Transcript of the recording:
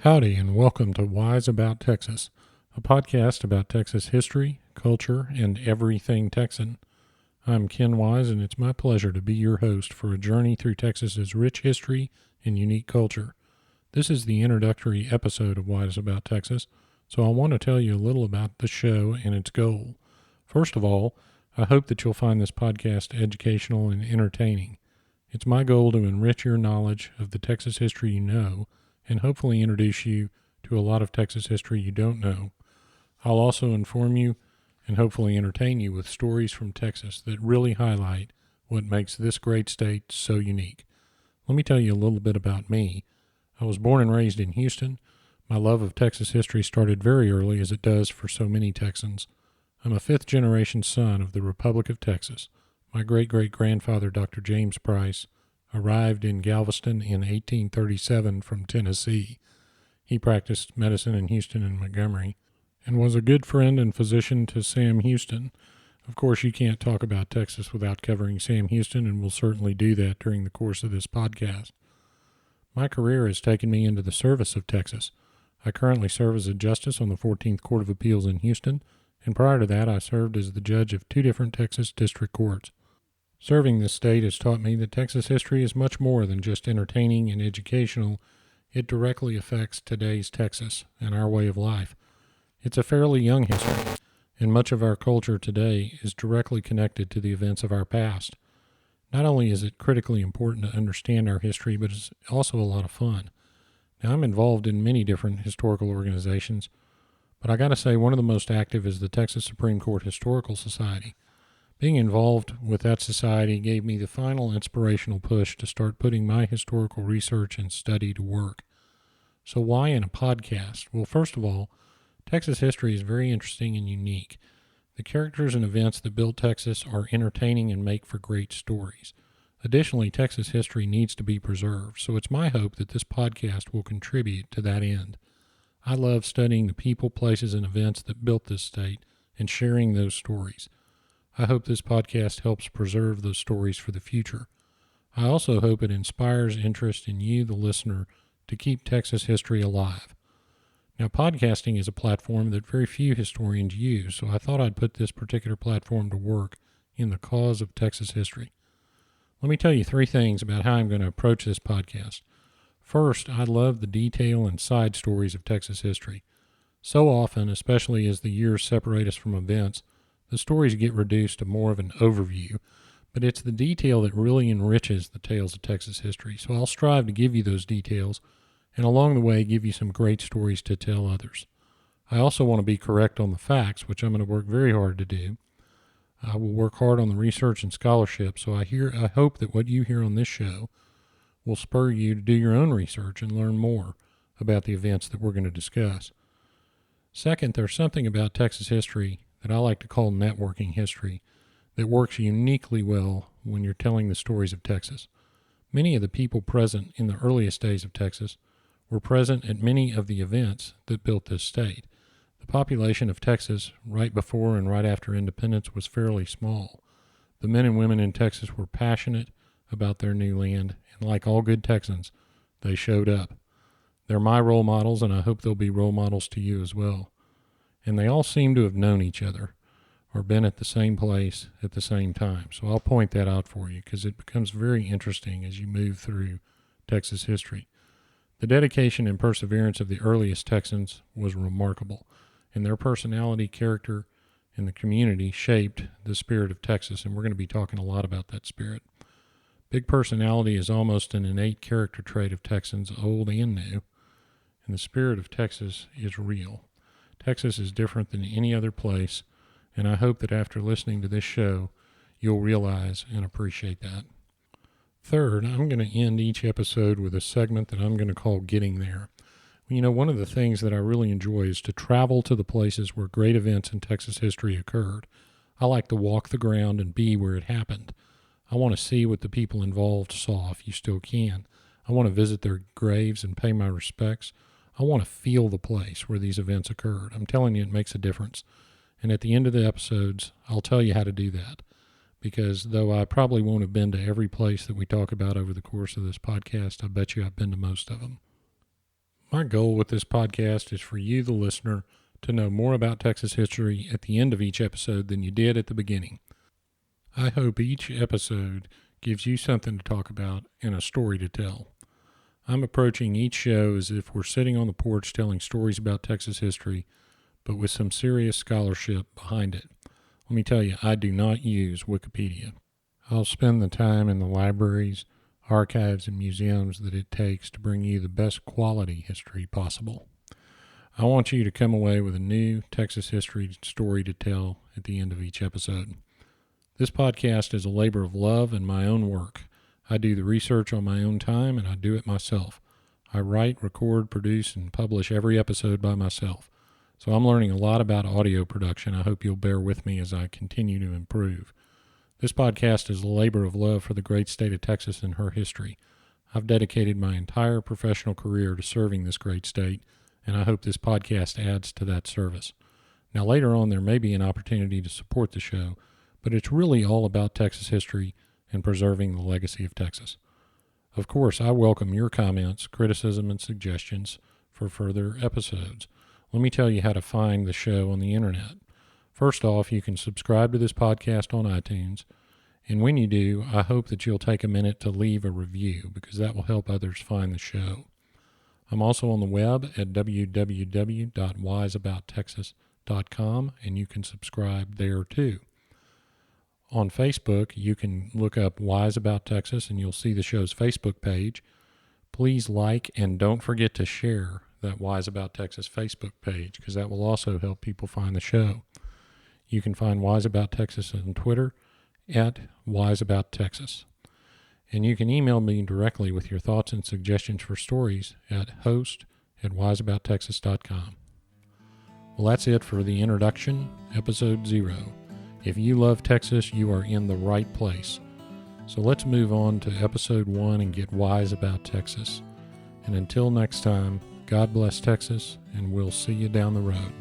Howdy, and welcome to Wise About Texas, a podcast about Texas history, culture, and everything Texan. I'm Ken Wise, and it's my pleasure to be your host for a journey through Texas's rich history and unique culture. This is the introductory episode of Wise About Texas, so I want to tell you a little about the show and its goal. First of all, I hope that you'll find this podcast educational and entertaining. It's my goal to enrich your knowledge of the Texas history you know, and hopefully introduce you to a lot of Texas history you don't know. I'll also inform you and hopefully entertain you with stories from Texas that really highlight what makes this great state so unique. Let me tell you a little bit about me. I was born and raised in Houston. My love of Texas history started very early, as it does for so many Texans. I'm a fifth-generation son of the Republic of Texas. My great-great-grandfather, Dr. James Price, arrived in Galveston in 1837 from Tennessee. He practiced medicine in Houston and Montgomery and was a good friend and physician to Sam Houston. Of course, you can't talk about Texas without covering Sam Houston, and we'll certainly do that during the course of this podcast. My career has taken me into the service of Texas. I currently serve as a justice on the 14th Court of Appeals in Houston, and prior to that I served as the judge of two different Texas district courts. Serving this state has taught me that Texas history is much more than just entertaining and educational. It directly affects today's Texas and our way of life. It's a fairly young history, and much of our culture today is directly connected to the events of our past. Not only is it critically important to understand our history, but it's also a lot of fun. Now, I'm involved in many different historical organizations, but I got to say one of the most active is the Texas Supreme Court Historical Society. Being involved with that society gave me the final inspirational push to start putting my historical research and study to work. So why in a podcast? Well, first of all, Texas history is very interesting and unique. The characters and events that built Texas are entertaining and make for great stories. Additionally, Texas history needs to be preserved, so it's my hope that this podcast will contribute to that end. I love studying the people, places, and events that built this state and sharing those stories. I hope this podcast helps preserve those stories for the future. I also hope it inspires interest in you, the listener, to keep Texas history alive. Now, podcasting is a platform that very few historians use, so I thought I'd put this particular platform to work in the cause of Texas history. Let me tell you three things about how I'm going to approach this podcast. First, I love the detail and side stories of Texas history. So often, especially as the years separate us from events, the stories get reduced to more of an overview, but it's the detail that really enriches the tales of Texas history. So I'll strive to give you those details, and along the way give you some great stories to tell others. I also want to be correct on the facts, which I'm going to work very hard to do. I will work hard on the research and scholarship, so I hope that what you hear on this show will spur you to do your own research and learn more about the events that we're going to discuss. Second, there's something about Texas history that I like to call networking history that works uniquely well when you're telling the stories of Texas. Many of the people present in the earliest days of Texas were present at many of the events that built this state. The population of Texas right before and right after independence was fairly small. The men and women in Texas were passionate about their new land, and like all good Texans, they showed up. They're my role models, and I hope they'll be role models to you as well. And they all seem to have known each other or been at the same place at the same time. So I'll point that out for you because it becomes very interesting as you move through Texas history. The dedication and perseverance of the earliest Texans was remarkable, and their personality, character, and the community shaped the spirit of Texas, and we're going to be talking a lot about that spirit. Big personality is almost an innate character trait of Texans, old and new, and the spirit of Texas is real. Texas is different than any other place, and I hope that after listening to this show, you'll realize and appreciate that. Third, I'm going to end each episode with a segment that I'm going to call Getting There. You know, one of the things that I really enjoy is to travel to the places where great events in Texas history occurred. I like to walk the ground and be where it happened. I want to see what the people involved saw, if you still can. I want to visit their graves and pay my respects. I want to feel the place where these events occurred. I'm telling you, it makes a difference. And at the end of the episodes, I'll tell you how to do that. Because though I probably won't have been to every place that we talk about over the course of this podcast, I bet you I've been to most of them. My goal with this podcast is for you, the listener, to know more about Texas history at the end of each episode than you did at the beginning. I hope each episode gives you something to talk about and a story to tell. I'm approaching each show as if we're sitting on the porch telling stories about Texas history, but with some serious scholarship behind it. Let me tell you, I do not use Wikipedia. I'll spend the time in the libraries, archives, and museums that it takes to bring you the best quality history possible. I want you to come away with a new Texas history story to tell at the end of each episode. This podcast is a labor of love and my own work. I do the research on my own time, and I do it myself. I write, record, produce, and publish every episode by myself. So I'm learning a lot about audio production. I hope you'll bear with me as I continue to improve. This podcast is a labor of love for the great state of Texas and her history. I've dedicated my entire professional career to serving this great state, and I hope this podcast adds to that service. Now, later on, there may be an opportunity to support the show, but it's really all about Texas history and preserving the legacy of Texas. Of course, I welcome your comments, criticism, and suggestions for further episodes. Let me tell you how to find the show on the internet. First off, you can subscribe to this podcast on iTunes, and when you do, I hope that you'll take a minute to leave a review because that will help others find the show. I'm also on the web at www.wiseabouttexas.com, and you can subscribe there too. On Facebook, you can look up Wise About Texas, and you'll see the show's Facebook page. Please like and don't forget to share that Wise About Texas Facebook page because that will also help people find the show. You can find Wise About Texas on Twitter at Wise About Texas. And you can email me directly with your thoughts and suggestions for stories at host@wiseabouttexas.com. Well, that's it for the introduction, episode 0. If you love Texas, you are in the right place. So let's move on to episode 1 and get wise about Texas. And until next time, God bless Texas, and we'll see you down the road.